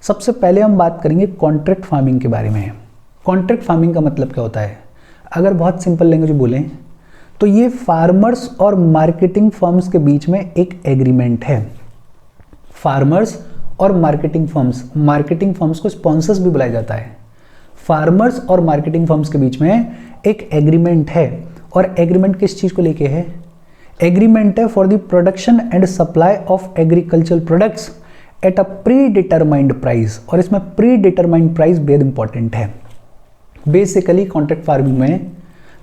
सबसे पहले हम बात करेंगे कॉन्ट्रैक्ट फार्मिंग के बारे में। कॉन्ट्रैक्ट फार्मिंग का मतलब क्या होता है? अगर बहुत सिंपल लैंग्वेज में बोलें तो ये फार्मर्स और मार्केटिंग फर्म्स के बीच में एक एग्रीमेंट है। फार्मर्स और मार्केटिंग फर्म्स को स्पॉन्सर्स भी बुलाया जाता है। फार्मर्स और मार्केटिंग फर्म्स के बीच में एक एग्रीमेंट है, और एग्रीमेंट किस चीज़ को लेके है? एग्रीमेंट है for the production and supply of agricultural products at a pre determined price. और इसमें प्री डिटरमाइंड प्राइस बेहद इंपॉर्टेंट है। बेसिकली कॉन्ट्रैक्ट फार्मिंग में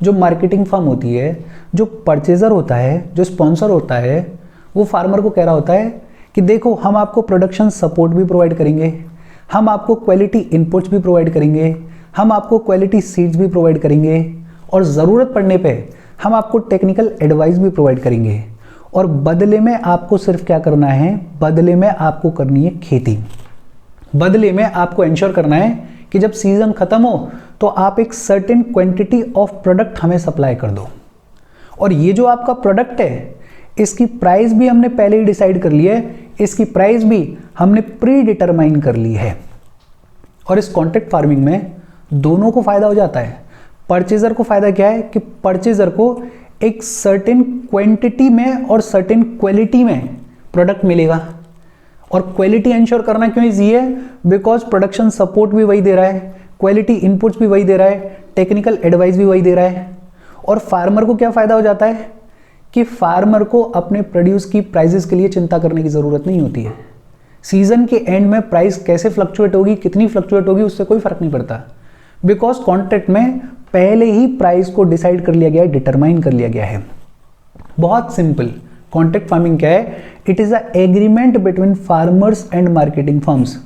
जो मार्केटिंग फर्म होती है, जो परचेजर होता है, जो स्पॉन्सर होता है, वो फार्मर को कह रहा होता है कि देखो हम आपको प्रोडक्शन सपोर्ट भी प्रोवाइड करेंगे, हम आपको क्वालिटी इनपुट्स भी प्रोवाइड करेंगे, हम आपको क्वालिटी सीड्स भी प्रोवाइड करेंगे, और ज़रूरत पड़ने पे हम आपको टेक्निकल एडवाइस भी प्रोवाइड करेंगे। और बदले में आपको सिर्फ क्या करना है? बदले में आपको करनी है खेती। बदले में आपको इंश्योर करना है कि जब सीजन खत्म हो तो आप एक सर्टेन क्वांटिटी ऑफ प्रोडक्ट हमें सप्लाई कर दो। और ये जो आपका प्रोडक्ट है, इसकी प्राइस भी हमने पहले ही डिसाइड कर ली है, इसकी प्राइस भी हमने प्री डिटरमाइन कर ली है। और इस कॉन्ट्रैक्ट फार्मिंग में दोनों को फायदा हो जाता है। परचेजर को फायदा क्या है कि परचेजर को एक सर्टेन क्वांटिटी में और सर्टेन क्वालिटी में प्रोडक्ट मिलेगा। और क्वालिटी इंश्योर करना क्यों इजी है? बिकॉज प्रोडक्शन सपोर्ट भी वही दे रहा है, क्वालिटी इनपुट्स भी वही दे रहा है, टेक्निकल एडवाइस भी वही दे रहा है। और फार्मर को क्या फ़ायदा हो जाता है कि फार्मर को अपने प्रोड्यूस की प्राइसेस के लिए चिंता करने की ज़रूरत नहीं होती है। सीजन के एंड में प्राइस कैसे फ्लक्चुएट होगी, कितनी फ्लक्चुएट होगी, उससे कोई फ़र्क नहीं पड़ता। बिकॉज कॉन्ट्रैक्ट में पहले ही प्राइस को डिसाइड कर लिया गया है, डिटरमाइन कर लिया गया है। बहुत सिंपल। कॉन्ट्रैक्ट फार्मिंग क्या है? It is a agreement between farmers and marketing firms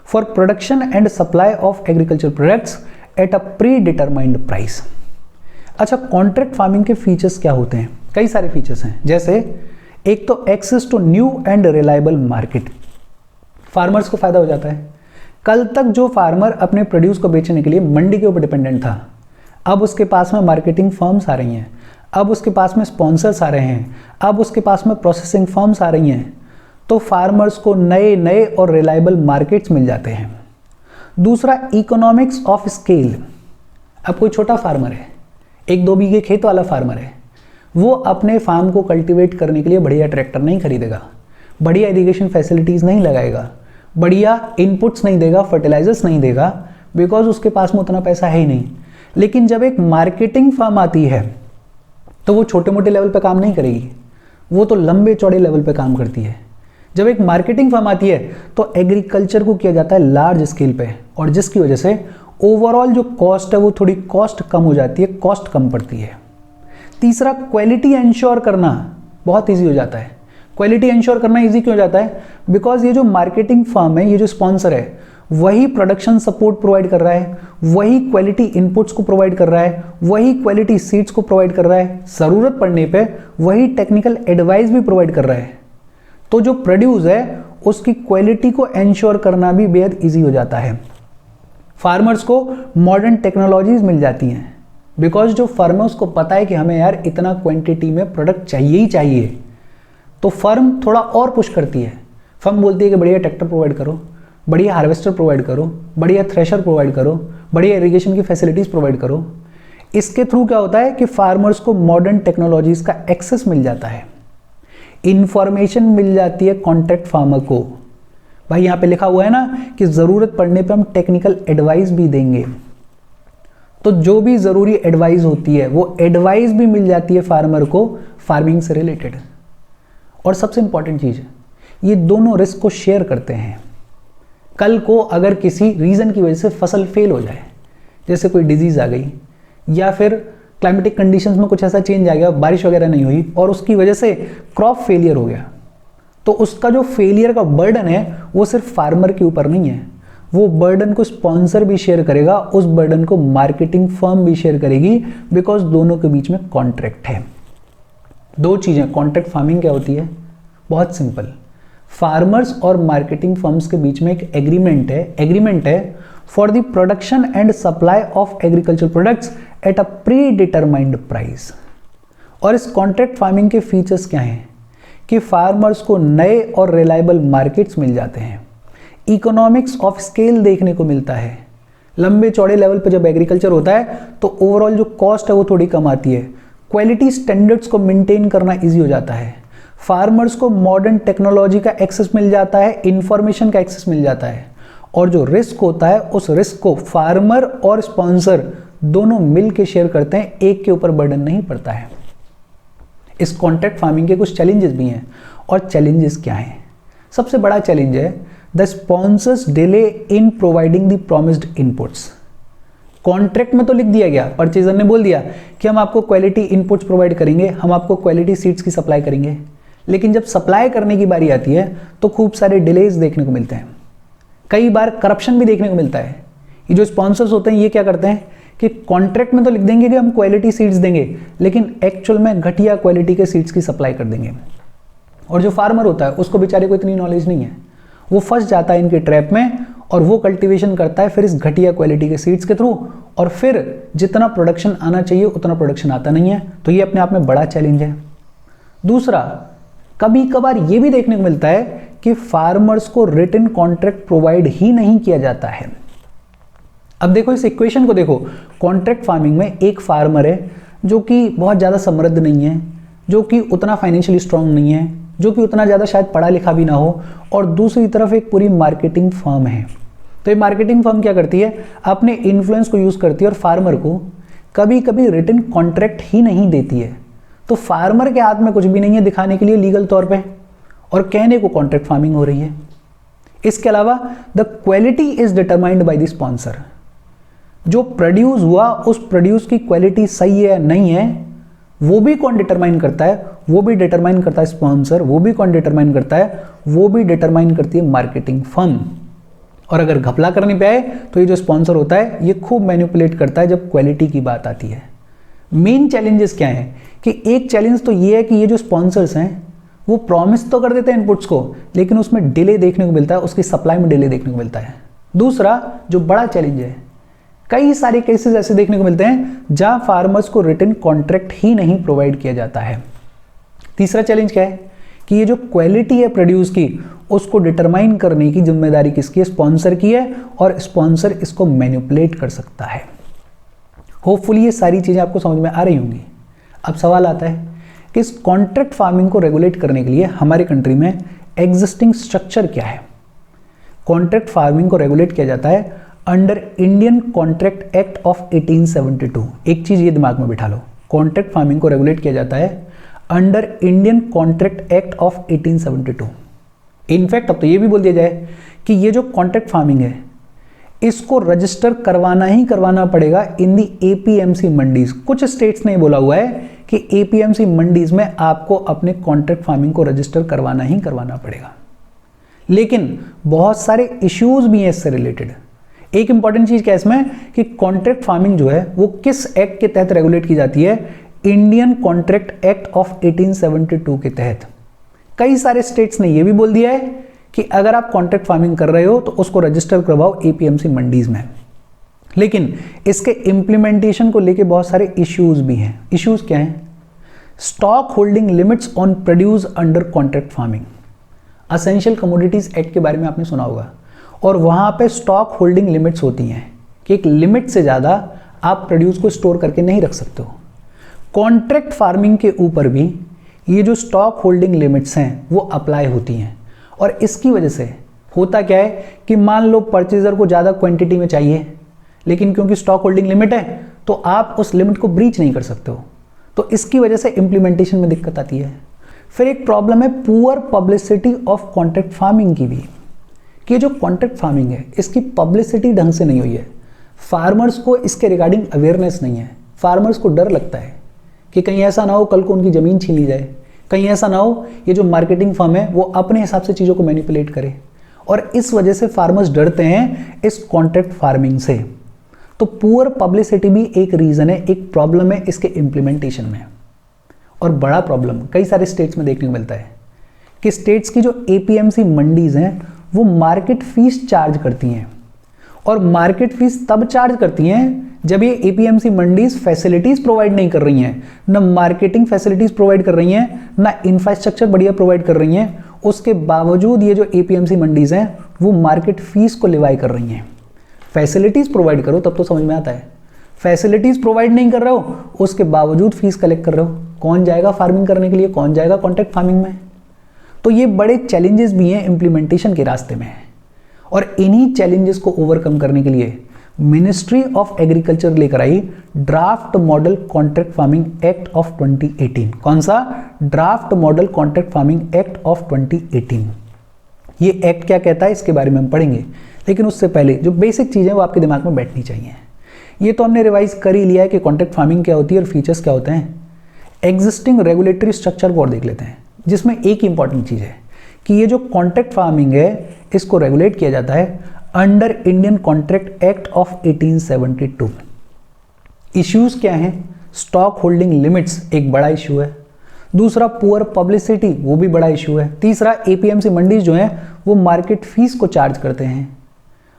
for production and supply of agriculture products at a pre determined price. अच्छा, कॉन्ट्रैक्ट फार्मिंग के फीचर्स क्या होते हैं? कई सारे फीचर्स हैं। जैसे एक तो access to new and reliable market. Farmers को फायदा हो जाता है। कल तक जो फार्मर अपने प्रोड्यूस को बेचने के लिए मंडी के ऊपर डिपेंडेंट था, अब उसके पास में मार्केटिंग फर्म्स आ रही हैं, अब उसके पास में स्पॉन्सर्स आ रहे हैं, अब उसके पास में प्रोसेसिंग फर्म्स आ रही हैं, तो फार्मर्स को नए नए और रिलायबल मार्केट्स मिल जाते हैं। दूसरा, इकोनॉमिक्स ऑफ स्केल। अब कोई छोटा फार्मर है, 1-2 बीघे खेत वाला फार्मर है, वो अपने फार्म को कल्टीवेट करने के लिए बढ़िया ट्रैक्टर नहीं खरीदेगा, बढ़िया इरिगेशन फैसिलिटीज़ नहीं लगाएगा, बढ़िया इनपुट्स नहीं देगा, फर्टिलाइजर्स नहीं देगा, बिकॉज उसके पास में उतना पैसा है ही नहीं। लेकिन जब एक मार्केटिंग फर्म आती है तो वो छोटे मोटे लेवल पे काम नहीं करेगी, वो तो लंबे चौड़े लेवल पे काम करती है। जब एक मार्केटिंग फर्म आती है तो एग्रीकल्चर को किया जाता है लार्ज स्केल पे, और जिसकी वजह से ओवरऑल जो कॉस्ट है वो थोड़ी कॉस्ट कम हो जाती है, कॉस्ट कम पड़ती है। तीसरा, क्वालिटी इंश्योर करना बहुत ईजी हो जाता है। क्वालिटी इंश्योर करना ईजी क्यों हो जाता है? बिकॉज ये जो मार्केटिंग फर्म है, ये जो स्पॉन्सर है, वही प्रोडक्शन सपोर्ट प्रोवाइड कर रहा है, वही क्वालिटी इनपुट्स को प्रोवाइड कर रहा है, वही क्वालिटी सीड्स को प्रोवाइड कर रहा है, ज़रूरत पड़ने पे वही टेक्निकल एडवाइस भी प्रोवाइड कर रहा है। तो जो प्रोड्यूस है उसकी क्वालिटी को इंश्योर करना भी बेहद ईजी हो जाता है। फार्मर्स को मॉडर्न टेक्नोलॉजीज मिल जाती हैं, बिकॉज जो फर्म है उसको पता है कि हमें यार इतना क्वांटिटी में प्रोडक्ट चाहिए ही चाहिए, तो फर्म थोड़ा और पुश करती है। फर्म बोलती है कि बढ़िया ट्रैक्टर प्रोवाइड करो, बढ़िया हार्वेस्टर प्रोवाइड करो, बढ़िया थ्रेशर प्रोवाइड करो, बढ़िया इरिगेशन की फैसिलिटीज़ प्रोवाइड करो। इसके थ्रू क्या होता है कि फार्मर्स को मॉडर्न टेक्नोलॉजीज़ का एक्सेस मिल जाता है, इंफॉर्मेशन मिल जाती है कॉन्ट्रैक्ट फार्मर को। भाई यहाँ पे लिखा हुआ है ना कि ज़रूरत पड़ने पे हम टेक्निकल एडवाइस भी देंगे, तो जो भी ज़रूरी एडवाइस होती है वो एडवाइस भी मिल जाती है फार्मर को फार्मिंग से रिलेटेड। और सबसे इंपॉर्टेंट चीज़, ये दोनों रिस्क को शेयर करते हैं। कल को अगर किसी रीज़न की वजह से फसल फेल हो जाए, जैसे कोई डिजीज़ आ गई या फिर क्लाइमेटिक कंडीशंस में कुछ ऐसा चेंज आ गया, बारिश वगैरह नहीं हुई और उसकी वजह से क्रॉप फेलियर हो गया, तो उसका जो फेलियर का बर्डन है वो सिर्फ फार्मर के ऊपर नहीं है, वो बर्डन को स्पॉन्सर भी शेयर करेगा, उस बर्डन को मार्केटिंग फर्म भी शेयर करेगी, बिकॉज दोनों के बीच में कॉन्ट्रैक्ट है। दो चीज़ें। कॉन्ट्रैक्ट फार्मिंग क्या होती है? बहुत सिंपल, फार्मर्स और मार्केटिंग फर्म्स के बीच में एक एग्रीमेंट है for the production and supply of agriculture products at a pre determined price. और इस कॉन्ट्रैक्ट फार्मिंग के फीचर्स क्या हैं कि फार्मर्स को नए और रिलायबल मार्केट्स मिल जाते हैं, इकोनॉमिक्स ऑफ स्केल देखने को मिलता है। लंबे चौड़े लेवल पे जब एग्रीकल्चर होता है तो ओवरऑल जो कॉस्ट है वो थोड़ी कम आती है, क्वालिटी स्टैंडर्ड्स को मेंटेन करना इजी हो जाता है, फार्मर्स को मॉडर्न टेक्नोलॉजी का एक्सेस मिल जाता है, इंफॉर्मेशन का एक्सेस मिल जाता है, और जो रिस्क होता है उस रिस्क को फार्मर और स्पॉन्सर दोनों मिल के शेयर करते हैं, एक के ऊपर बर्डन नहीं पड़ता है। इस कॉन्ट्रैक्ट फार्मिंग के कुछ चैलेंजेस भी हैं, और चैलेंजेस क्या हैं? सबसे बड़ा चैलेंज है the sponsors delay in providing the promised inputs. Contract में तो लिख दिया गया, परचेजर ने बोल दिया कि हम आपको क्वालिटी इनपुट्स प्रोवाइड करेंगे, हम आपको क्वालिटी सीड्स की सप्लाई करेंगे, लेकिन जब सप्लाई करने की बारी आती है तो खूब सारे डिलेज देखने को मिलते हैं, कई बार करप्शन भी देखने को मिलता है। ये जो स्पॉन्सर्स होते हैं ये क्या करते हैं कि कॉन्ट्रैक्ट में तो लिख देंगे कि हम क्वालिटी सीड्स देंगे, लेकिन एक्चुअल में घटिया क्वालिटी के सीड्स की सप्लाई कर देंगे, और जो फार्मर होता है उसको बेचारे को इतनी नॉलेज नहीं है, वो फंस जाता है इनके ट्रैप में, और वो कल्टीवेशन करता है फिर इस घटिया क्वालिटी के सीड्स के थ्रू, और फिर जितना प्रोडक्शन आना चाहिए उतना प्रोडक्शन आता नहीं है। तो ये अपने आप में बड़ा चैलेंज है। दूसरा, कभी कभार ये भी देखने को मिलता है कि फार्मर्स को रिटन कॉन्ट्रैक्ट प्रोवाइड ही नहीं किया जाता है। अब देखो इस इक्वेशन को देखो, कॉन्ट्रैक्ट फार्मिंग में एक फार्मर है जो कि बहुत ज़्यादा समृद्ध नहीं है, जो कि उतना फाइनेंशियली स्ट्रांग नहीं है, जो कि उतना ज़्यादा शायद पढ़ा लिखा भी ना हो, और दूसरी तरफ एक पूरी मार्केटिंग फर्म है। तो ये मार्केटिंग फर्म क्या करती है, अपने इन्फ्लुएंस को यूज़ करती है और फार्मर को कभी कभी रिटन कॉन्ट्रैक्ट ही नहीं देती है। तो फार्मर के हाथ में कुछ भी नहीं है दिखाने के लिए लीगल तौर पे, और कहने को कॉन्ट्रैक्ट फार्मिंग हो रही है। इसके अलावा the quality is determined by the sponsor. जो प्रोड्यूस हुआ उस प्रोड्यूस की क्वालिटी सही है या नहीं है वो भी कौन डिटरमाइन करता है, वो भी डिटरमाइन करता है स्पॉन्सर, वो भी कौन डिटरमाइन करता है, वो भी डिटरमाइन करती है मार्केटिंग फर्म। और अगर घपला करने पे आए तो ये जो स्पॉन्सर होता है ये खूब मैनिपुलेट करता है जब क्वालिटी की बात आती है। मेन चैलेंजेस क्या हैं कि एक चैलेंज तो ये है कि ये जो स्पॉन्सर्स हैं वो प्रॉमिस तो कर देते हैं इनपुट्स को, लेकिन उसमें डिले देखने को मिलता है, उसकी सप्लाई में डिले देखने को मिलता है। दूसरा जो बड़ा चैलेंज है, कई सारे केसेस ऐसे देखने को मिलते हैं जहां फार्मर्स को रिटन कॉन्ट्रैक्ट ही नहीं प्रोवाइड किया जाता है। तीसरा चैलेंज क्या है कि ये जो क्वालिटी है प्रोड्यूस की उसको डिटरमाइन करने की जिम्मेदारी किसकी है, स्पॉन्सर की है, और स्पॉन्सर इसको मैनिपुलेट कर सकता है। होपफुली ये सारी चीजें आपको समझ में आ रही होंगी। अब सवाल आता है कि इस कॉन्ट्रैक्ट फार्मिंग को रेगुलेट करने के लिए हमारे कंट्री में एग्जिस्टिंग स्ट्रक्चर क्या है। कॉन्ट्रैक्ट फार्मिंग को रेगुलेट किया जाता है under Indian contract act of 1872। एक चीज ये दिमाग में बिठा लो, कॉन्ट्रैक्ट फार्मिंग को रेगुलेट किया जाता है under Indian contract act of 1872। In fact अब तो ये भी बोल दिया जाए कि ये जो कॉन्ट्रैक्ट फार्मिंग है इसको रजिस्टर करवाना ही करवाना पड़ेगा इन दी एपीएमसी मंडीज। कुछ स्टेट्स ने बोला हुआ है कि एपीएमसी मंडीज में आपको अपने कॉन्ट्रैक्ट फार्मिंग को रजिस्टर करवाना ही करवाना पड़ेगा। लेकिन बहुत सारे इश्यूज भी हैं इससे रिलेटेड। एक इंपॉर्टेंट चीज क्या है इसमें कि कॉन्ट्रैक्ट फार्मिंग जो है वो किस एक्ट के तहत रेगुलेट की जाती है, इंडियन कॉन्ट्रैक्ट एक्ट ऑफ 1872 के तहत। कई सारे स्टेट्स ने यह भी बोल दिया है कि अगर आप कॉन्ट्रैक्ट फार्मिंग कर रहे हो तो उसको रजिस्टर करवाओ एपीएमसी मंडीज में। लेकिन इसके इंप्लीमेंटेशन को लेके बहुत सारे इश्यूज भी हैं। इश्यूज क्या हैं? Stock holding limits on produce under contract farming. Essential commodities act के बारे में आपने सुना होगा, और वहां पे स्टॉक होल्डिंग लिमिट्स होती हैं कि एक लिमिट से ज़्यादा आप प्रोड्यूस को स्टोर करके नहीं रख सकते हो। कॉन्ट्रैक्ट फार्मिंग के ऊपर भी ये जो स्टॉक होल्डिंग लिमिट्स हैं वो अप्लाई होती हैं, और इसकी वजह से होता क्या है कि मान लो परचेजर को ज़्यादा क्वांटिटी में चाहिए, लेकिन क्योंकि स्टॉक होल्डिंग लिमिट है तो आप उस लिमिट को ब्रीच नहीं कर सकते हो, तो इसकी वजह से इंप्लीमेंटेशन में दिक्कत आती है। फिर एक प्रॉब्लम है poor publicity of contract farming की भी, कि जो कॉन्ट्रैक्ट फार्मिंग है इसकी पब्लिसिटी ढंग से नहीं हुई है। फार्मर्स को इसके रिगार्डिंग अवेयरनेस नहीं है। फार्मर्स को डर लगता है कि कहीं ऐसा ना हो कल को उनकी ज़मीन छीन ली जाए, कहीं ऐसा ना हो ये जो मार्केटिंग फर्म है वो अपने हिसाब से चीज़ों को मैनिपुलेट करे, और इस वजह से फार्मर्स डरते हैं इस कॉन्ट्रैक्ट फार्मिंग से। तो पुअर पब्लिसिटी भी एक रीज़न है, एक प्रॉब्लम है इसके इम्प्लीमेंटेशन में। और बड़ा प्रॉब्लम कई सारे स्टेट्स में देखने को मिलता है कि स्टेट्स की जो एपीएमसी मंडीज हैं वो मार्केट फीस चार्ज करती हैं, और मार्केट फीस तब चार्ज करती हैं जब ये एपीएमसी मंडीज फैसिलिटीज प्रोवाइड नहीं कर रही हैं, ना मार्केटिंग फैसिलिटीज प्रोवाइड कर रही हैं, ना इंफ्रास्ट्रक्चर बढ़िया प्रोवाइड कर रही हैं। उसके बावजूद ये जो एपीएमसी मंडीज हैं वो मार्केट फीस को लिवाई कर रही हैं। फैसिलिटीज़ प्रोवाइड करो तब तो समझ में आता है, फैसिलिटीज़ प्रोवाइड नहीं कर रहे हो उसके बावजूद फीस कलेक्ट कर रहे हो, कौन जाएगा फार्मिंग करने के लिए, कौन जाएगा कॉन्ट्रैक्ट फार्मिंग में। तो ये बड़े चैलेंजेस भी हैं इम्प्लीमेंटेशन के रास्ते में, और इन्हीं चैलेंजेस को ओवरकम करने के लिए मिनिस्ट्री ऑफ एग्रीकल्चर लेकर आई draft model contract farming act of 2018। कौन सा? Draft model contract farming act of 2018। ये एक्ट क्या कहता है इसके बारे में हम पढ़ेंगे, लेकिन उससे पहले जो बेसिक चीज़ें वो आपके दिमाग में बैठनी चाहिए। ये तो हमने रिवाइज कर ही लिया है कि कॉन्ट्रैक्ट फार्मिंग क्या होती है और फीचर्स क्या होते हैं। एग्जिस्टिंग रेगुलेटरी स्ट्रक्चर को और देख लेते हैं, जिसमें एक इंपॉर्टेंट चीज़ है कि ये जो कॉन्ट्रैक्ट फार्मिंग है इसको रेगुलेट किया जाता है under Indian contract act of 1872। Issues क्या हैं? स्टॉक होल्डिंग लिमिट्स एक बड़ा इशू है, दूसरा पुअर पब्लिसिटी वो भी बड़ा इशू है, तीसरा एपीएमसी मंडीज जो हैं वो मार्केट फीस को चार्ज करते हैं,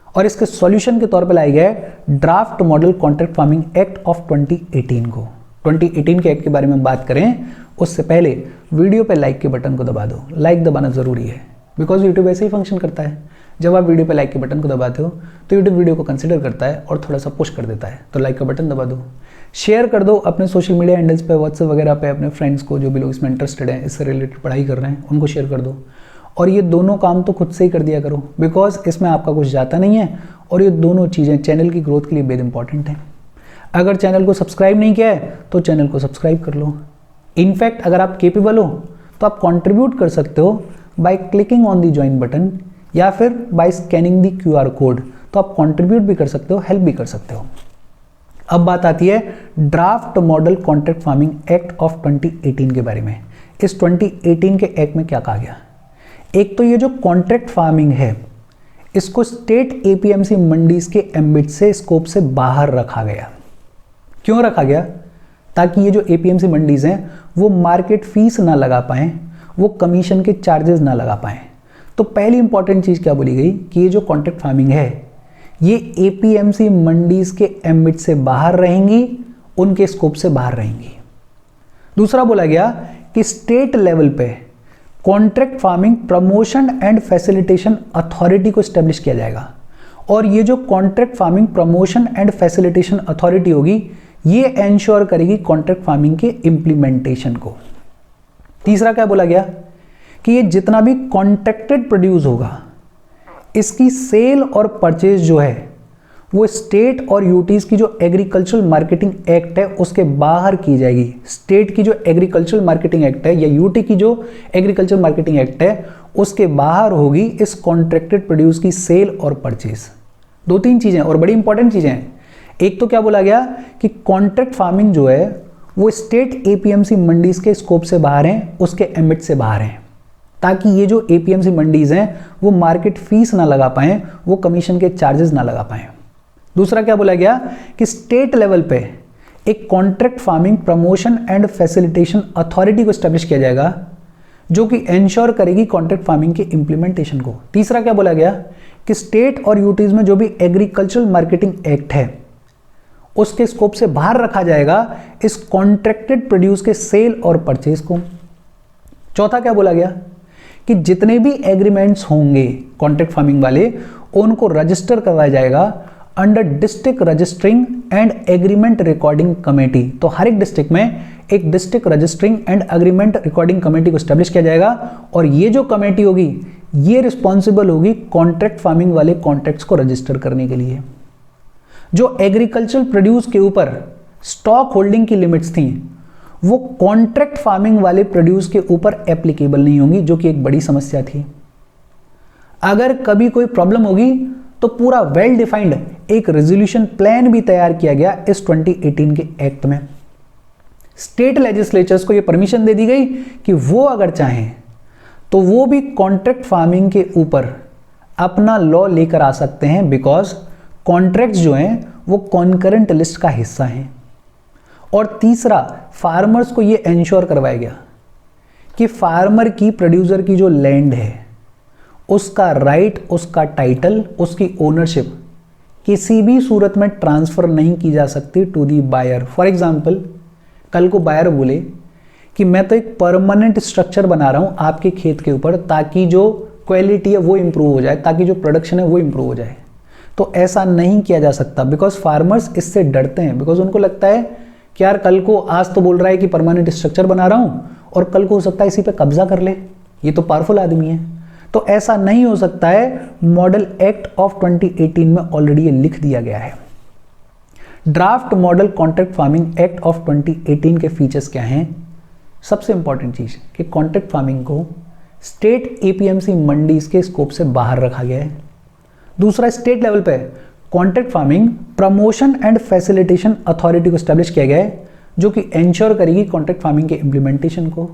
और इसके सॉल्यूशन के तौर पर लाए गए draft model contract farming act of 2018 को। 2018 के एक्ट के बारे में बात करें उससे पहले वीडियो पे लाइक के बटन को दबा दो। लाइक दबाना ज़रूरी है, बिकॉज यूट्यूब ऐसे ही फंक्शन करता है, जब आप वीडियो पे लाइक के बटन को दबाते हो तो यूट्यूब वीडियो को कंसिडर करता है और थोड़ा सा पुश कर देता है, तो लाइक का बटन दबा दो। शेयर कर दो अपने सोशल मीडिया हैंडल्स पे, व्हाट्सएप वगैरह पे अपने फ्रेंड्स को, जो भी लोग इसमें इंटरेस्टेड हैं, इससे रिलेटेड पढ़ाई कर रहे हैं, उनको शेयर कर दो। और ये दोनों काम तो खुद से ही कर दिया करो, बिकॉज इसमें आपका कुछ जाता नहीं है, और ये दोनों चीज़ें चैनल की ग्रोथ के लिए बेहद इंपॉर्टेंट हैं। अगर चैनल को सब्सक्राइब नहीं किया है तो चैनल को सब्सक्राइब कर लो। इनफैक्ट अगर आप केपेबल हो तो आप कंट्रीब्यूट कर सकते हो by clicking on the join button, या फिर बाय स्कैनिंग दी QR कोड, तो आप कंट्रीब्यूट भी कर सकते हो, हेल्प भी कर सकते हो। अब बात आती है draft model contract farming act of 2018 के बारे में। इस 2018 के एक्ट में क्या कहा गया? एक तो ये जो कॉन्ट्रैक्ट फार्मिंग है इसको स्टेट एपीएमसी मंडीज के एम्बिट से, स्कोप से बाहर रखा गया। क्यों रखा गया? ताकि ये जो एपीएमसी मंडीज हैं वो मार्केट फीस ना लगा पाएं, वो कमीशन के चार्जेस ना लगा पाएं। तो पहली इंपॉर्टेंट चीज़ क्या बोली गई कि ये जो कॉन्ट्रैक्ट फार्मिंग है ये एपीएमसी मंडीज के एम्बिट से बाहर रहेंगी, उनके स्कोप से बाहर रहेंगी। दूसरा बोला गया कि स्टेट लेवल पे contract farming promotion and facilitation authority को स्टैब्लिश किया जाएगा, और ये जो contract farming promotion and facilitation authority होगी ये एंश्योर करेगी कॉन्ट्रैक्ट फार्मिंग के इंप्लीमेंटेशन को। तीसरा क्या बोला गया कि ये जितना भी कॉन्ट्रैक्टेड प्रोड्यूस होगा इसकी सेल और परचेज जो है वो स्टेट और यूटीज की जो एग्रीकल्चरल मार्केटिंग एक्ट है उसके बाहर की जाएगी। स्टेट की जो एग्रीकल्चरल मार्केटिंग एक्ट है या यूटी की जो एग्रीकल्चरल मार्केटिंग एक्ट है उसके बाहर होगी इस कॉन्ट्रैक्टेड प्रोड्यूस की सेल और परचेज। दो तीन चीजें और बड़ी इंपॉर्टेंट चीजें हैं। एक तो क्या बोला गया कि कॉन्ट्रैक्ट फार्मिंग जो है वो स्टेट एपीएमसी मंडीज के स्कोप से बाहर हैं, उसके एम्बिट से बाहर हैं, ताकि ये जो एपीएमसी मंडीज हैं वो मार्केट फीस ना लगा पाएं, वो कमीशन के चार्जेस ना लगा पाएं। दूसरा क्या बोला गया कि स्टेट लेवल पे एक contract farming promotion and facilitation authority को स्टैब्लिश किया जाएगा जो कि एंश्योर करेगी कॉन्ट्रैक्ट फार्मिंग के इंप्लीमेंटेशन को। तीसरा क्या बोला गया कि स्टेट और यूटीज में जो भी एग्रीकल्चरल मार्केटिंग एक्ट है उसके स्कोप से बाहर रखा जाएगा इस कॉन्ट्रैक्टेड प्रोड्यूस के सेल और परचेज को। चौथा क्या बोला गया कि जितने भी एग्रीमेंट्स होंगे कॉन्ट्रैक्ट फार्मिंग वाले उनको रजिस्टर करवाया जाएगा under district registering and agreement recording committee. तो हर एक डिस्ट्रिक्ट में एक district registering and agreement recording committee को स्टैब्लिश किया जाएगा, और ये जो कमेटी होगी ये रिस्पॉन्सिबल होगी कॉन्ट्रैक्ट फार्मिंग वाले कॉन्ट्रैक्ट्स को रजिस्टर करने के लिए। जो एग्रीकल्चरल प्रोड्यूस के ऊपर स्टॉक होल्डिंग की लिमिट्स थी वो कॉन्ट्रैक्ट फार्मिंग वाले प्रोड्यूस के ऊपर एप्लीकेबल नहीं होंगी, जो कि एक बड़ी समस्या थी। अगर कभी कोई प्रॉब्लम होगी तो पूरा वेल डिफाइंड एक रेजोल्यूशन प्लान भी तैयार किया गया इस 2018 के एक्ट में। स्टेट लेजिस्लेचर्स को यह परमिशन दे दी गई कि वो अगर चाहें तो वो भी कॉन्ट्रैक्ट फार्मिंग के ऊपर अपना लॉ लेकर आ सकते हैं, बिकॉज कॉन्ट्रैक्ट्स जो हैं वो कॉन्करेंट लिस्ट का हिस्सा हैं। और तीसरा, फार्मर्स को ये एंश्योर करवाया गया कि फार्मर की, प्रोड्यूसर की जो लैंड है उसका राइट, उसका टाइटल, उसकी ओनरशिप किसी भी सूरत में ट्रांसफर नहीं की जा सकती to the buyer. For example, कल को बायर बोले कि मैं तो एक परमानेंट स्ट्रक्चर बना रहा हूं आपके खेत के ऊपर ताकि जो क्वालिटी है वो इम्प्रूव हो जाए, ताकि जो प्रोडक्शन है वो इम्प्रूव हो जाए। तो ऐसा नहीं किया जा सकता, बिकॉज फार्मर्स इससे डरते हैं, बिकॉज उनको लगता है कि यार कल को आज तो बोल रहा है कि परमानेंट स्ट्रक्चर बना रहा हूँ और कल को हो सकता है इसी पे कब्जा कर ले, ये तो पावरफुल आदमी है। तो ऐसा नहीं हो सकता है। मॉडल एक्ट ऑफ 2018 में ऑलरेडी ये लिख दिया गया है। Draft model contract farming act of 2018 के फीचर्स क्या हैं? सबसे इंपॉर्टेंट चीज कि कॉन्ट्रैक्ट फार्मिंग को स्टेट एपीएमसी मंडीज के स्कोप से बाहर रखा गया है। दूसरा, स्टेट लेवल पे contract farming promotion and facilitation authority को स्टैब्लिश किया गया है, जो कि इंश्योर करेगी कॉन्ट्रैक्ट फार्मिंग के इंप्लीमेंटेशन को।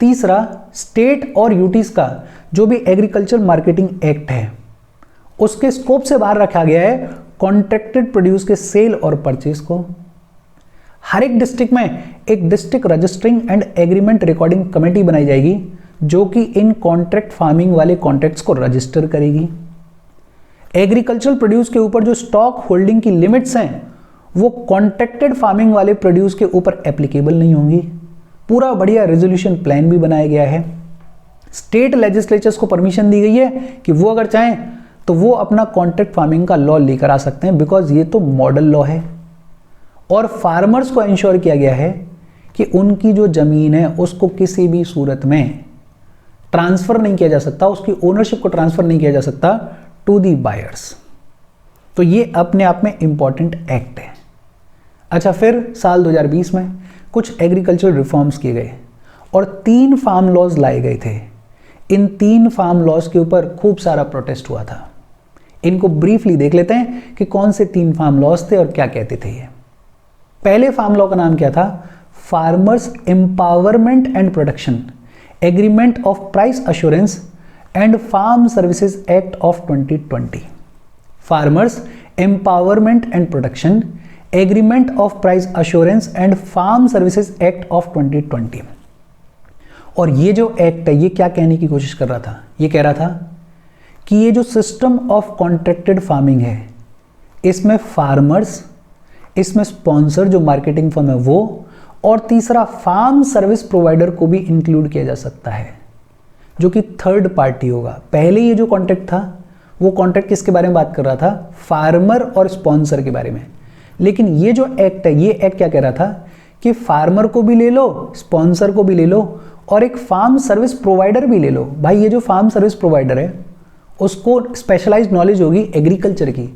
तीसरा, स्टेट और यूटीज का जो भी एग्रीकल्चर मार्केटिंग एक्ट है उसके स्कोप से बाहर रखा गया है कॉन्ट्रैक्टेड प्रोड्यूस के सेल और परचेज को। हर एक डिस्ट्रिक्ट में एक district registering and agreement recording committee बनाई जाएगी, जो कि इन कॉन्ट्रैक्ट फार्मिंग वाले कॉन्ट्रैक्ट्स को रजिस्टर करेगी। एग्रीकल्चरल प्रोड्यूस के ऊपर जो स्टॉक होल्डिंग की लिमिट्स हैं वो कॉन्ट्रैक्टेड फार्मिंग वाले प्रोड्यूस के ऊपर एप्लीकेबल नहीं होंगी। पूरा बढ़िया रेजोल्यूशन प्लान भी बनाया गया है। स्टेट लेजिस्लेचर्स को परमिशन दी गई है कि वो अगर चाहें तो वो अपना कॉन्ट्रैक्ट फार्मिंग का लॉ लेकर आ सकते हैं, बिकॉज ये तो मॉडल लॉ है। और फार्मर्स को इंश्योर किया गया है कि उनकी जो जमीन है उसको किसी भी सूरत में ट्रांसफर नहीं किया जा सकता, उसकी ओनरशिप को ट्रांसफर नहीं किया जा सकता टू दी बायर्स। तो ये अपने आप में इंपॉर्टेंट एक्ट है। अच्छा, फिर साल 2020 में कुछ एग्रीकल्चरल रिफॉर्म्स किए गए और 3 फार्म लॉज लाए गए थे। इन 3 फार्म लॉज के ऊपर खूब सारा प्रोटेस्ट हुआ था। इनको ब्रीफली देख लेते हैं कि कौन से 3 फार्म लॉज थे और क्या कहते थे ये। पहले फार्म लॉ का नाम क्या था? Farmers empowerment and protection agreement of price assurance and farm services act of 2020। Farmers empowerment and protection agreement of price assurance and farm services act of 2020। और ये जो एक्ट है ये क्या कहने की कोशिश कर रहा था? ये कह रहा था कि ये जो सिस्टम ऑफ कॉन्ट्रैक्टेड फार्मिंग है इसमें फार्मर्स, इसमें स्पॉन्सर जो मार्केटिंग फर्म है वो, और तीसरा फार्म सर्विस प्रोवाइडर को भी इंक्लूड किया जा सकता है, जो कि थर्ड पार्टी होगा। पहले ये जो कॉन्ट्रैक्ट था वो कॉन्ट्रैक्ट किसके बारे में बात कर रहा था? फार्मर और स्पॉन्सर के बारे में। लेकिन ये जो एक्ट है, ये एक्ट क्या कह रहा था कि फार्मर को भी ले लो, स्पॉन्सर को भी ले लो और एक फार्म सर्विस प्रोवाइडर भी ले लो। भाई ये जो फार्म सर्विस प्रोवाइडर है उसको स्पेशलाइज्ड नॉलेज होगी एग्रीकल्चर की,